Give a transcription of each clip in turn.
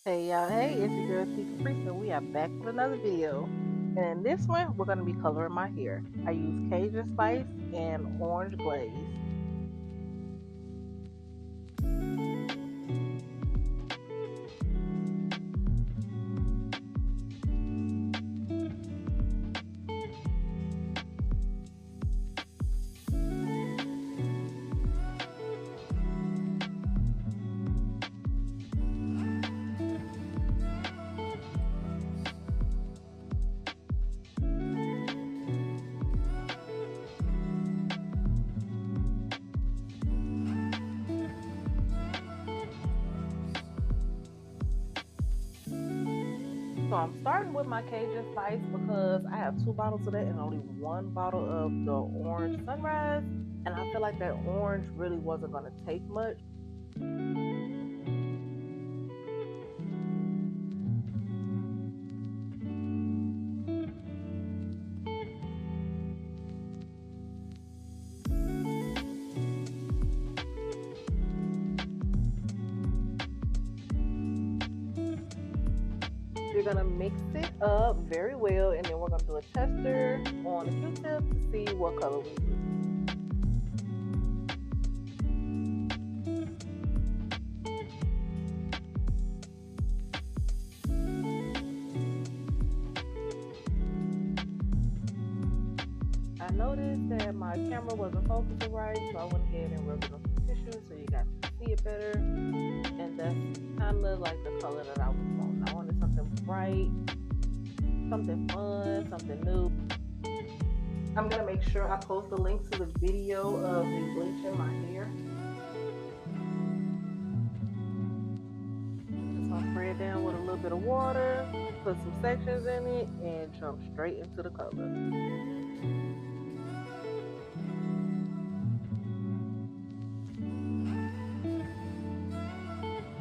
Hey y'all, hey, it's your girl Tika Priest, and we are back with another video. And in this one, we're going to be coloring my hair. I use Cajun Spice and Orange Glaze. So I'm starting with my Cajun Spice because I have two bottles of that and only one bottle of the Orange Sunrise. And I feel like that orange really wasn't going to take much. You're going to mix it up very well, and then we're going to do a tester on a Q-tip to see what color we do. I noticed that my camera wasn't focusing right, so I went ahead and rubbed it on some tissue so you guys can see it better. And that's kind of like the color that I was wanting. I wanted something bright, something fun, something new. I'm gonna make sure I post a link to the video of me bleaching my hair. Just gonna spray it down with a little bit of water, put some sections in it, and jump straight into the color.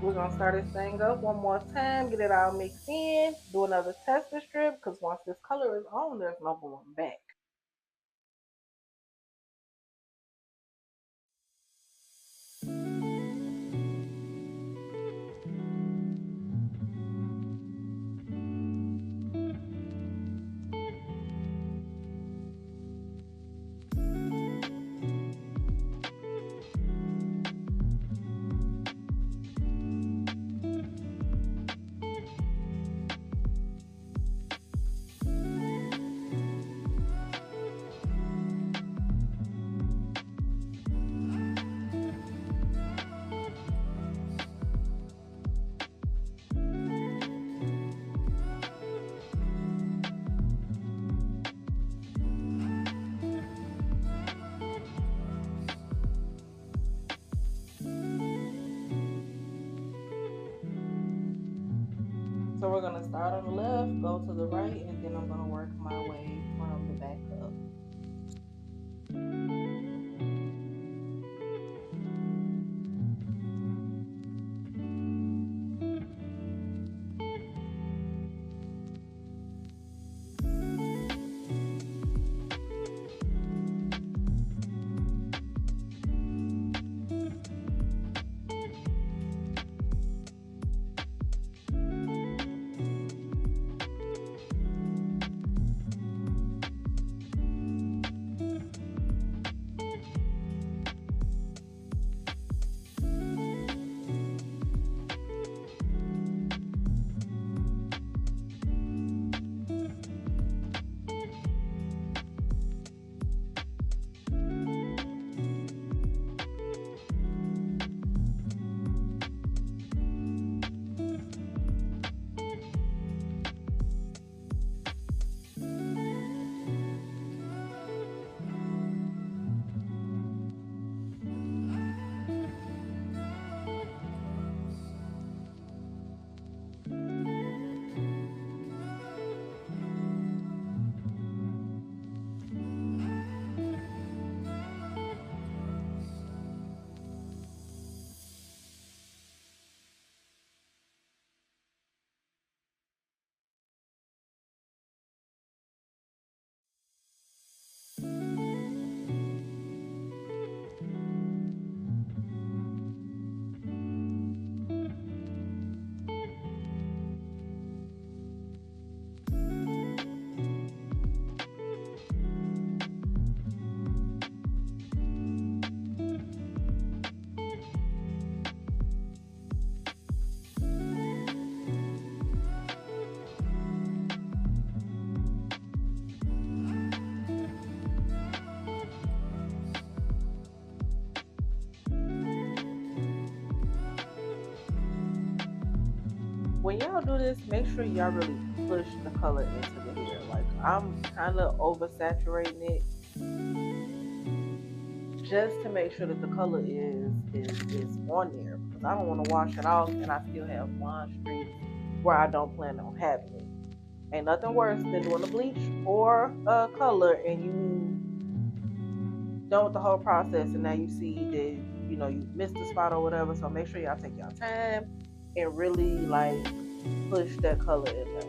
We're gonna start this thing up one more time, get it all mixed in, do another tester strip, because once this color is on, there's no going back. So we're gonna start on the left, go to the right, and then I'm gonna work my way from the back up. when y'all do this, make sure y'all really push the color into the hair. Like I'm kind of oversaturating it just to make sure that the color is on there, because I don't want to wash it off and I still have blonde streaks where I don't plan on having it. Ain't nothing worse than doing a bleach or a color and you done with the whole process and now you see that you missed a spot or whatever. So make sure y'all take y'all time and really like push that color in there.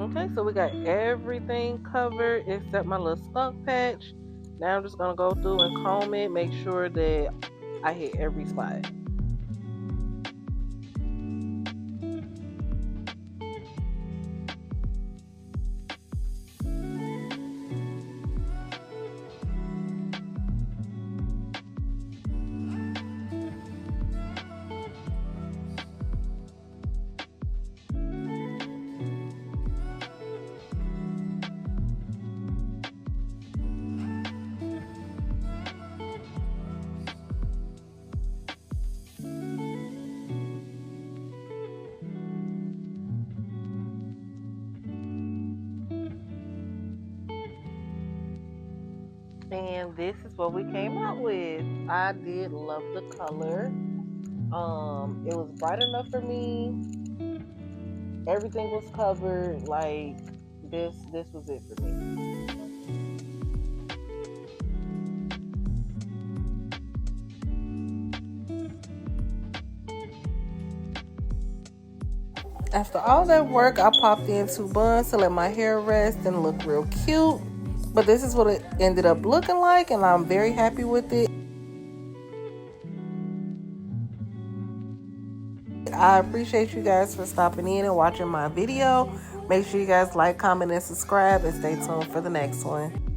Okay, so we got everything covered except my little skunk patch. Now I'm just gonna go through and comb it, make sure that I hit every spot. And this is what we came out with. I did love the color. It was bright enough for me. Everything was covered. Like this was it for me. After all that work, I popped in 2 buns to let my hair rest and look real cute. But this is what it ended up looking like, and I'm very happy with it. I appreciate you guys for stopping in and watching my video. Make sure you guys like, comment, and subscribe, and stay tuned for the next one.